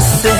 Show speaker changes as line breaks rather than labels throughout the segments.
से।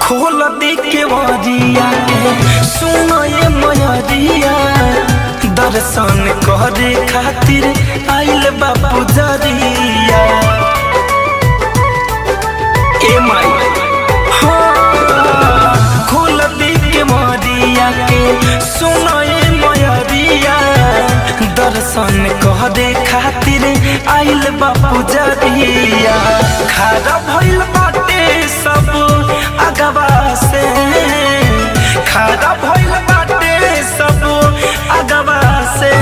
खोल दे के वरिया सुनो ये मयरिया, दर्शन करे खातिर आइल बापू जरिया। ए माई हाँ, खोल दे के वरिया के सुनो ये मयरिया, दर्शन करे खातिर आइल बापू जरिया। खारा भइल बाटे सब अगवा से, खारा भइल बाटे सब अगवा से,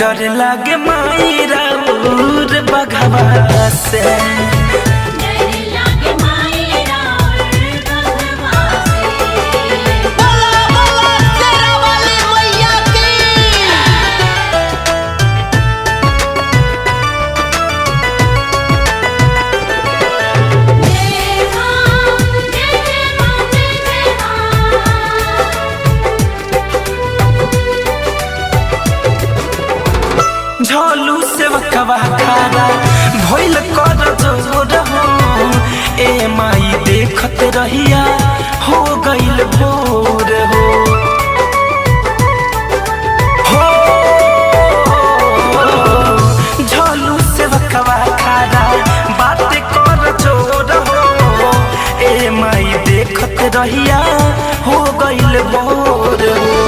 डर लागे माई राउर बघवा से। झोलू से वकवा खारा भइल कर जोर हो, ए माई देखत रहिया हो गइल भोर हो। झोलू से वकवा खारा बात कर जोर हो, ए माई देखत रहिया हो गइल भोर हो।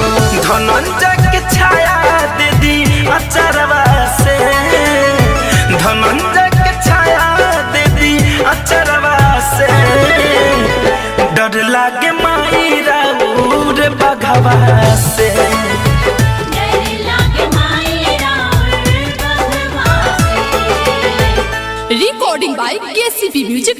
धनंजय के छाया दे दी अचरवा से, धनंजय के छाया दे दी अचरवा से, डर लागे माई राउर बघवा से।
Recording by KCP music.